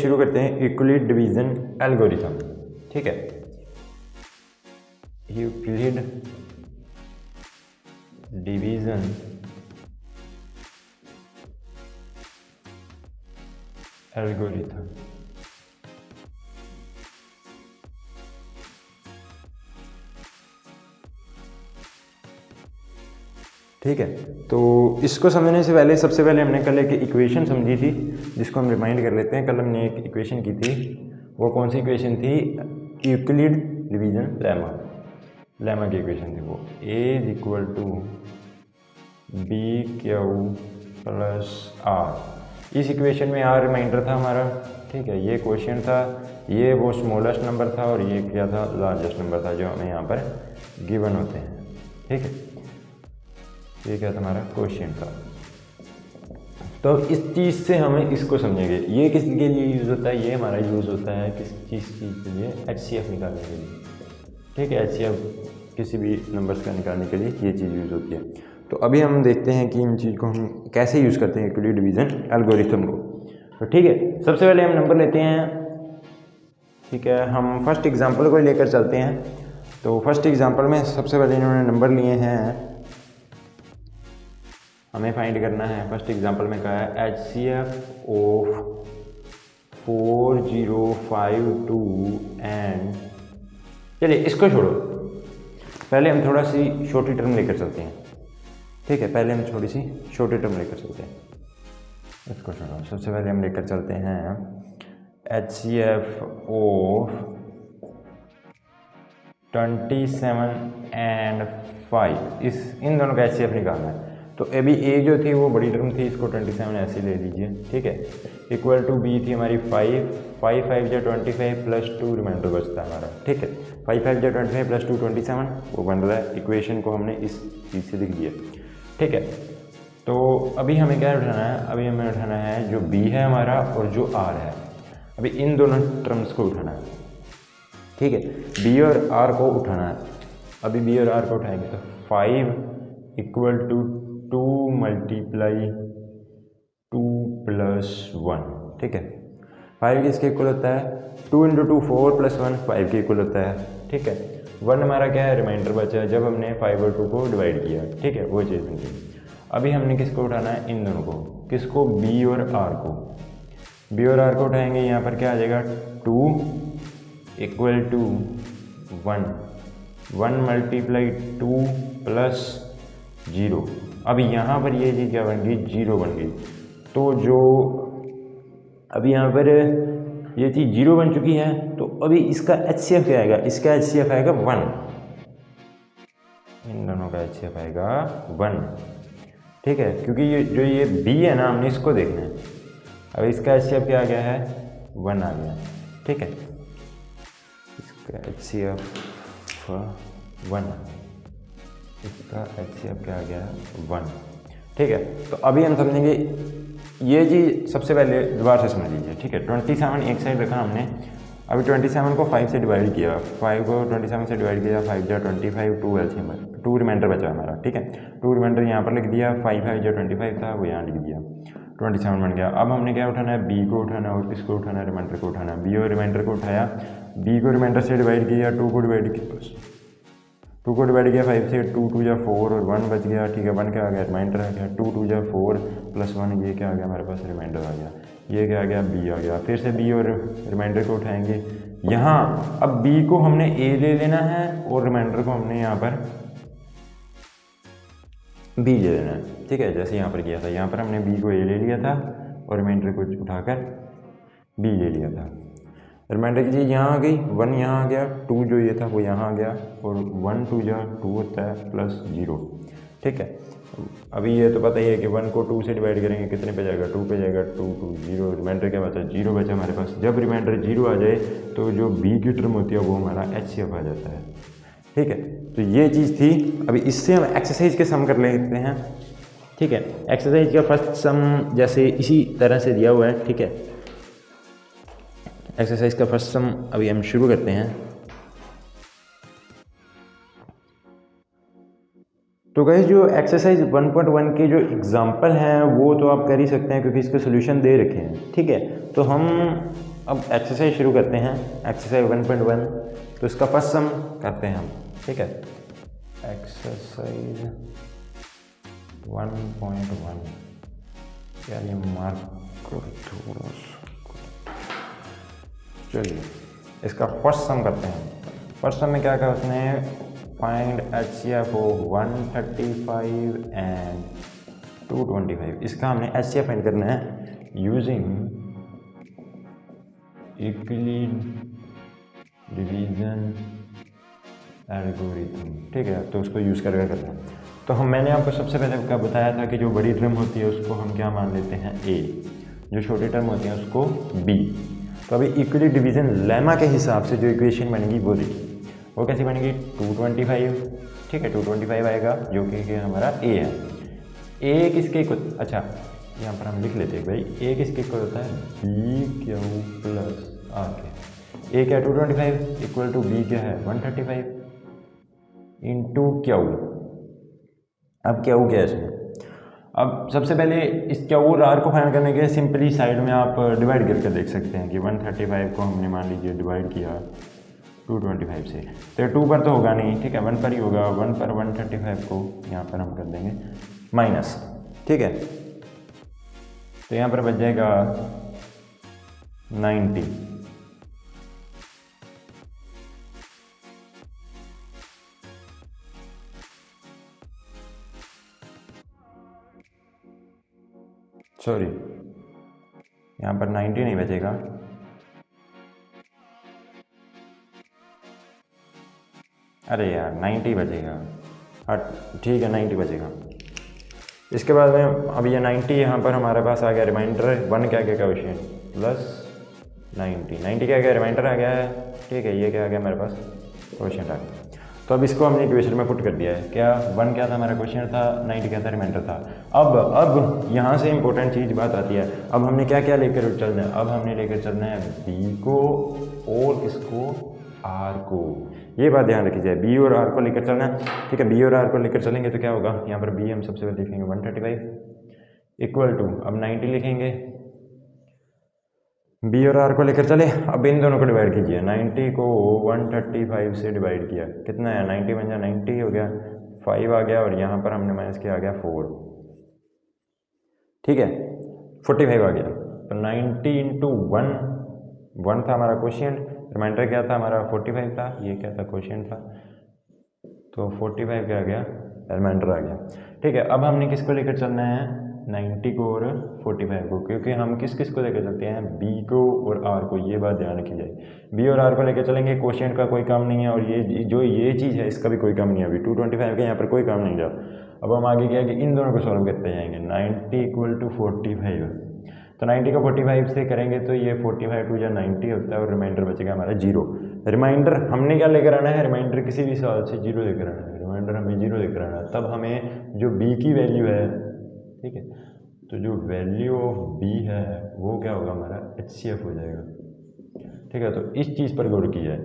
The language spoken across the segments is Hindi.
शुरू करते हैं यूक्लिड डिवीजन एल्गोरिथम। ठीक है, यूक्लिड डिवीजन एल्गोरिथम। ठीक है, तो इसको समझने से पहले सबसे पहले हमने कल एक इक्वेशन समझी थी जिसको हम रिमाइंड कर लेते हैं। कल हमने एक इक्वेशन की थी, वो कौन सी इक्वेशन थी? यूक्लिड डिवीजन लेमा की इक्वेशन थी वो। A is equal to b q plus r. इस इक्वेशन में आर रिमाइंडर था हमारा। ठीक है, ये क्वेश्चन था, ये वो स्मॉलेस्ट नंबर था और ये क्या था? लार्जेस्ट नंबर था जो हमें यहाँ पर गिवन होते हैं। ठीक है, ये क्या था? हमारा क्वेश्चन था। तो इस चीज़ से हमें इसको समझेंगे, ये किस के लिए यूज़ होता है? ये हमारा यूज़ होता है किस चीज़ के लिए? HCF निकालने के लिए। ठीक है, HCF किसी भी नंबर्स का निकालने के लिए ये चीज़ यूज़ होती है। तो अभी हम देखते हैं कि इन चीज़ को हम कैसे यूज़ करते हैं यूक्लिड डिवीजन एल्गोरिथम को। तो ठीक है, सबसे पहले हम नंबर लेते हैं। ठीक है, हम फर्स्ट एग्जाम्पल को लेकर चलते हैं। तो फर्स्ट एग्जाम्पल में सबसे पहले इन्होंने नंबर लिए हैं, हमें फाइंड करना है। फर्स्ट एग्जांपल में कहा है HCF ऑफ 4052 एंड, चलिए इसको छोड़ो, पहले हम थोड़ा सी छोटी टर्म लेकर चलते हैं। ठीक है, पहले हम थोड़ी सी छोटी टर्म लेकर चलते हैं, इसको छोड़ो। सबसे पहले हम लेकर चलते हैं HCF ऑफ 27 एंड 5, इन दोनों का HCF निकालना है। तो अभी ए जो थी वो बड़ी टर्म थी, इसको 27 ऐसे ले लीजिए। ठीक है, इक्वल टू बी थी हमारी 5 5 जा 25 प्लस 2 रिमाइंडर बचता है हमारा। ठीक है, 5 5 जा 25 प्लस 2 27, वो बन रहा है। इक्वेशन को हमने इस चीज़ से लिख दिया। ठीक है, तो अभी हमें क्या उठाना है? अभी हमें उठाना है जो बी है हमारा और जो आर है। अभी इन दोनों टर्म्स को उठाना है। ठीक है, बी और आर को उठाना है। अभी बी और आर को उठाएंगे तो 5 इक्वल टू 2 मल्टीप्लाई 2 प्लस 1। ठीक है, 5 किसके इक्वल होता है? 2 इंटू 2 4 प्लस 1 5 के इक्वल होता है। ठीक है, 1 हमारा क्या है? रिमाइंडर बचा है जब हमने 5 और 2 को डिवाइड किया। ठीक है, वो चीज़ बन गई। अभी हमने किसको उठाना है? इन दोनों को। किसको? बी और आर को। बी और आर को उठाएंगे, यहाँ पर क्या आ जाएगा? 2 इक्वल टू 1 मल्टीप्लाई 2 प्लस 0। अब यहाँ पर ये चीज़ क्या बन गई? 0 बन गई। तो जो अभी यहाँ पर ये चीज़ 0 बन चुकी है, तो अभी इसका HCF क्या आएगा? इसका HCF आएगा 1। इन दोनों का HCF आएगा 1। ठीक है, क्योंकि ये B है ना, हमने इसको देखना है। अब इसका HCF क्या आ गया है? 1 आ गया। ठीक है, इसका HCF 1, इसका HCF क्या आ गया? 1। ठीक है, तो अभी हम समझेंगे ये चीज़। सबसे पहले दोबारा से समझ लीजिए। ठीक है, 27 एक साइड रखा हमने। अभी 27 को 5 से डिवाइड किया, 5 को 27 से डिवाइड किया, 5 जा 25, 2 LCM, 2 रिमाइंडर बचा हमारा। ठीक है, 2 रिमाइंडर यहाँ पर लिख दिया, 5 5 जा 25 था, वो यहाँ लिख दिया, 27 बन गया। अब हमने क्या उठाना है? बी को उठाना है। और किसको उठाना है? रिमाइंडर को उठाना है। बी और रिमाइंडर को उठाया, बी को रिमाइंडर से डिवाइड किया, 2 को डिवाइड किया, 2 को डिवाइड किया 5 से, 2 2 जा 4 और 1 बच गया। ठीक है, 1 क्या आ गया? रिमाइंडर आ गया। 2 2 जा 4 प्लस 1, ये क्या आ गया हमारे पास? रिमाइंडर आ गया। ये क्या आ गया? बी आ गया। फिर से बी और रिमाइंडर को उठाएंगे यहाँ। अब बी को हमने ए ले लेना है और रिमाइंडर को हमने यहाँ पर बी ले लेना है। ठीक है, जैसे यहाँ पर किया था, यहाँ पर हमने बी को ए ले लिया था और रिमाइंडर को उठाकर बी ले लिया था। रिमाइंडर की चीज़ यहाँ आ गई, 1 यहाँ आ गया, 2 जो ये था वो यहाँ आ गया, और 1 2 जा 2 होता है प्लस 0। ठीक है, अभी ये तो पता ही है कि 1 को 2 से डिवाइड करेंगे, कितने पे जाएगा? 2 पे जाएगा। 2 2 0, रिमाइंडर क्या बचा? 0 बचा हमारे पास। जब रिमाइंडर 0 आ जाए तो जो बी की टर्म होती है वो हमारा HCF आ जाता है। ठीक है, तो ये चीज़ थी। अभी इससे हम एक्सरसाइज के सम कर लेते हैं। ठीक है, एक्सरसाइज का फर्स्ट सम जैसे इसी तरह से दिया हुआ है। ठीक है, एक्सरसाइज का फर्स्ट सम अभी हम शुरू करते हैं। तो गाइस, जो एक्सरसाइज 1.1 के जो एग्जाम्पल हैं वो तो आप कर ही सकते हैं क्योंकि इसके सोल्यूशन दे रखे हैं। ठीक है, तो हम अब एक्सरसाइज शुरू करते हैं, एक्सरसाइज 1.1। तो इसका फर्स्ट सम करते हैं हम, ठीक है। एक्सरसाइज 1.1 यार ये मार्क थोड़ा सा, चलिए इसका फर्स्ट सम करते हैं। फर्स्ट सम में क्या कहा उसने, फाइंड HCF ऑफ 135 एंड 225। इसका हमने HCF फाइंड करना है यूजिंग यूक्लिड डिवीजन एल्गोरिथम, ठीक है। तो उसको यूज़ करके करते हैं। तो मैंने आपको सबसे पहले क्या बताया था कि जो बड़ी टर्म होती है उसको हम क्या मान लेते हैं A, जो छोटी टर्म होती है उसको B। तो अभी यूक्लिड डिवीजन लेमा के हिसाब से जो इक्वेशन बनेगी वो देखिए, वो कैसी बनेगी, 225, ठीक है। 225 आएगा जो कि हमारा A है। A किसके इक्वल, अच्छा यहाँ पर हम लिख लेते हैं भाई, A किसके इक्वल होता है, BQ प्लस R के। A क्या है 225 इक्वल टू B क्या है 135 इंटू Q। अब Q क्या है इसमें, अब सबसे पहले इस Q और R को फाइंड करने के सिंपली साइड में आप डिवाइड करके देख सकते हैं कि 135 को हमने मान लीजिए डिवाइड किया 225 से, तो 2 पर तो होगा नहीं, ठीक है, 1 पर ही होगा। 1 पर 135 को यहाँ पर हम कर देंगे माइनस, ठीक है। तो यहाँ पर बच जाएगा 90, सॉरी यहाँ पर 90 नहीं बचेगा, अरे यार 90 बचेगा, हट ठीक है 90 बचेगा। इसके बाद में अब ये 90 यहाँ पर हमारे पास आ गया रिमाइंडर, 1 क्या क्या क्वेश्चन प्लस 90 क्या क्या रिमाइंडर आ गया है, ठीक है। ये क्या आ गया मेरे पास क्वेश्चन आ गया। तो अब इसको हमने इक्वेशन में पुट कर दिया है, क्या 1 क्या था हमारा क्वेश्चन था, 90 क्या था रिमाइंडर था। अब यहाँ से इंपॉर्टेंट चीज़ बात आती है, अब हमने क्या क्या लेकर चलना है, अब हमने लेकर चलना है B को और इसको R को, ये बात ध्यान रखी जाए, B और R को लेकर चलना है, ठीक है। B और R को लेकर चलेंगे तो क्या होगा, यहाँ पर B हम सबसे पहले लिखेंगे 135 इक्वल टू, अब 90 लिखेंगे, B और R को लेकर चले। अब इन दोनों को डिवाइड कीजिए, 90 को 135 से डिवाइड किया, कितना है 90 बन जाए 90 हो गया, 5 आ गया और यहाँ पर हमने माइनस किया आ गया 4, ठीक है, 45 आ गया। तो 90 इंटू 1 था हमारा क्वेश्चन, रिमाइंडर क्या था हमारा 45 था, ये क्या था क्वेश्चन था, तो 45 क्या आ गया रिमाइंडर आ गया, ठीक है। अब हमने किसको लेकर चलना है, 90 को और 45 को, क्योंकि हम किस किस को लेकर चलते हैं, B को और R को, ये बात ध्यान रखी जाए। B और R को लेकर चलेंगे, क्वेश्चन का कोई काम नहीं है, और ये जो ये चीज़ है इसका भी कोई काम नहीं है, अभी 225 का यहाँ पर कोई काम नहीं था। अब हम आगे क्या है कि इन दोनों को सॉल्व करते जाएंगे, 90 इक्वल टू 45, तो 90 को 45 से करेंगे तो ये 45 टू या 90 होता है और रिमाइंडर बचेगा हमारा 0। रिमाइंडर हमने क्या लेकर आना है, रिमाइंडर किसी भी सवाल से 0 लेकर आना है, रिमाइंडर हमें 0 लेकर आना है, तब हमें जो B की वैल्यू है, ठीक है, तो जो वैल्यू ऑफ B है वो क्या होगा हमारा HCF हो जाएगा, ठीक है। तो इस चीज़ पर गौर की जाए।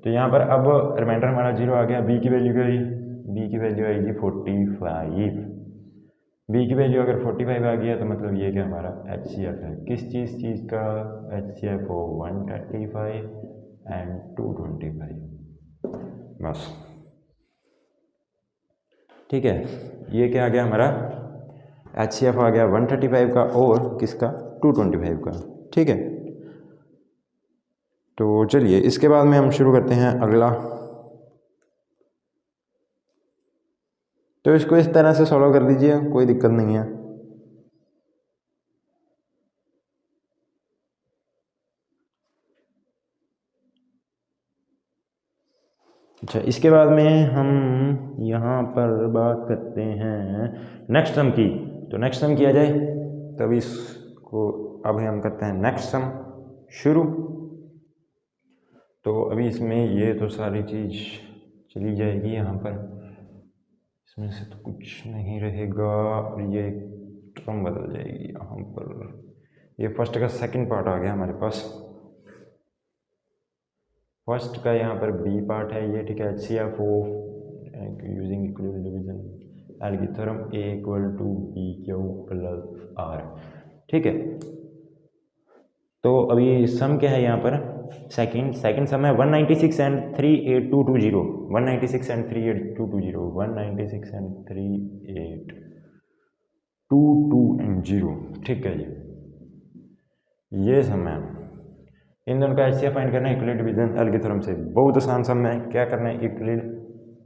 तो यहाँ पर अब रिमाइंडर हमारा 0 आ गया, B की वैल्यू क्या आई, B की वैल्यू आएगी 45, B की वैल्यू अगर 45 आ गया तो मतलब ये क्या हमारा HCF है, किस चीज़ का HCF हो 135 एंड 225, बस, ठीक है। ये क्या आ गया हमारा HCF आ गया 135 का और किसका 225 का, ठीक है। तो चलिए इसके बाद में हम शुरू करते हैं अगला। तो इसको इस तरह से सॉल्व कर दीजिए, कोई दिक्कत नहीं है। अच्छा, इसके बाद में हम यहाँ पर बात करते हैं नेक्स्ट सम की। तो नेक्स्ट सम किया जाए, तब इसको अब हम करते हैं नेक्स्ट सम शुरू। तो अभी इसमें ये तो सारी चीज़ चली जाएगी, यहाँ पर इसमें से तो कुछ नहीं रहेगा और ये टर्म बदल जाएगी यहाँ पर। ये फर्स्ट का सेकंड पार्ट आ गया हमारे पास, फर्स्ट का यहाँ पर B पार्ट है ये, ठीक है। HCF यूजिंग इक्वल डिवीजन एल की theorem A equal to BQ plus R, ठीक है। तो अभी सम क्या है यहाँ पर, सेकंड सम है 196 एंड 38220, 196 एंड 38220, 196 एंड 38220, ठीक है जी, ये सम है। इन दोनों का एचसीएफ फाइंड करना है यूक्लिड डिवीजन एल के थ्योरम से। बहुत आसान सम है। क्या करना है, यूक्लिड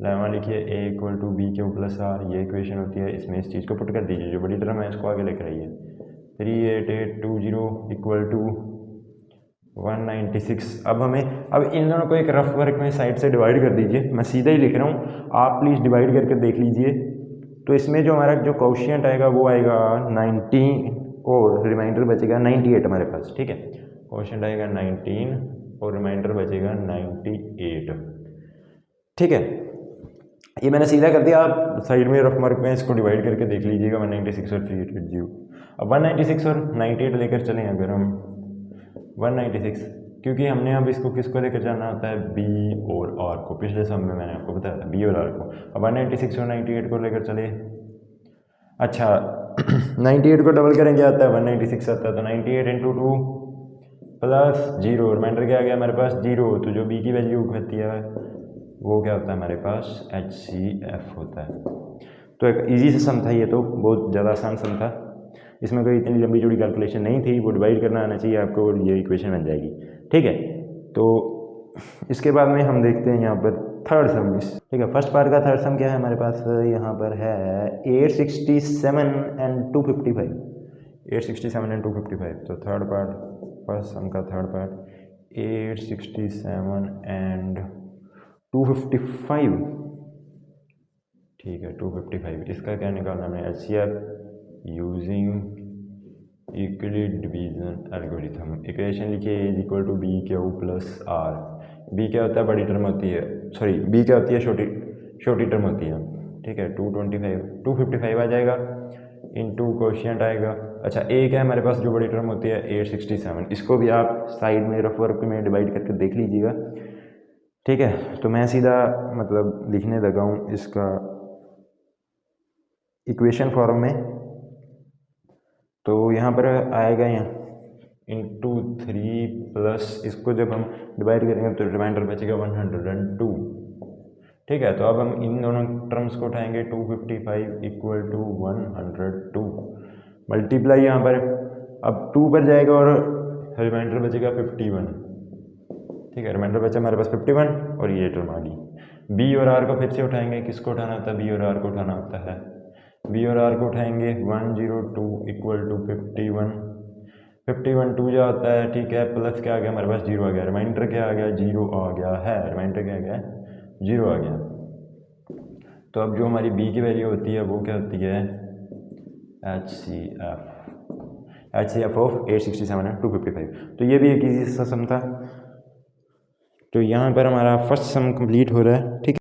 लेमा लिखिए, a equal to b q plus r, ये इक्वेशन होती है, इसमें इस चीज़ को पुट कर दीजिए, जो बड़ी टर्म है इसको आगे लेकर आइए। 38820 इक्वल टू 196। अब इन दोनों को एक रफ वर्क में साइड से डिवाइड कर दीजिए। मैं सीधा ही लिख रहा हूँ, आप प्लीज़ डिवाइड करके देख लीजिए। तो इसमें जो हमारा जो कोएफिशिएंट आएगा वो आएगा 19 और रिमाइंडर बचेगा 98 हमारे पास, ठीक है। कोएफिशिएंट आएगा 19 और रिमाइंडर बचेगा 98, ठीक है। ये मैंने सीधा कर दिया, आप साइड में रफ मार्क में इसको डिवाइड करके देख लीजिएगा 196 और 380। अब 196 और 98 लेकर चलें अगर हम 196, क्योंकि हमने अब इसको किसको लेकर जाना होता है, बी और आर को। पिछले सम में मैंने आपको बताया था बी और आर को। अब 196 और 98 को लेकर चले। अच्छा 98 को डबल करेंगे आता है 196 आता है, तो 98 इंटू 2 प्लस 0, रिमाइंडर क्या आ गया हमारे पास 0। तो जो बी की वैल्यू होती है वो क्या होता है हमारे पास, HCF होता है। तो एक इजी सा सम था ये, तो बहुत ज़्यादा आसान सम था, इसमें कोई इतनी लंबी चौड़ी कैलकुलेशन नहीं थी। वो डिवाइड करना आना चाहिए आपको और ये इक्वेशन बन जाएगी, ठीक है। तो इसके बाद में हम देखते हैं यहाँ पर थर्ड सम, ठीक है। फर्स्ट पार्ट का थर्ड सम क्या है हमारे पास, यहाँ पर है 867 एंड 255, 867 एंड 255। तो थर्ड पार्ट, फर्स्ट सम का थर्ड पार्ट 867 एंड 255, ठीक है 255। इसका क्या निकालना है, HCF using Euclid division algorithm. Equation लिखिए, A is equal to b q plus r. B क्या होता है, बड़ी टर्म होती है, सॉरी बी क्या होती है, छोटी टर्म होती है, ठीक है। 255 आ जाएगा, इनटू कोएफिशिएंट आएगा। अच्छा ए क्या है हमारे पास, जो बड़ी टर्म होती है 867। इसको भी आप साइड में रफ वर्क में डिवाइड करके देख लीजिएगा, ठीक है। तो मैं सीधा मतलब लिखने लगा हूँ इसका इक्वेशन फॉर्म में। तो यहाँ पर आएगा यहाँ इंटू 3 प्लस, इसको जब हम डिवाइड करेंगे तो रिमाइंडर बचेगा 102, ठीक है। तो अब हम इन दोनों टर्म्स को उठाएंगे, 255 इक्वल टू 102 मल्टीप्लाई यहाँ पर, अब 2 पर जाएगा और रिमाइंडर बचेगा 51, ठीक है। रिमाइंडर बचा हमारे पास 51 और ये टर्म आ गई। बी और आर को फिर से उठाएंगे, किसको उठाना होता है, बी और आर को उठाना होता है। बी और आर को उठाएंगे 102 इक्वल टू 51 2 जो आता है, ठीक है। प्लस क्या आ गया हमारे पास, 0 आ गया। रिमाइंडर क्या आ गया, 0 आ गया है। रिमाइंडर क्या आ गया, 0 आ गया। तो अब जो हमारी बी की वैल्यू होती है वो क्या होती है, HCF ऑफ 867 एंड 255। तो ये भी एक इजी सा सम था। तो यहाँ पर हमारा फर्स्ट सम कंप्लीट हो रहा है, ठीक है।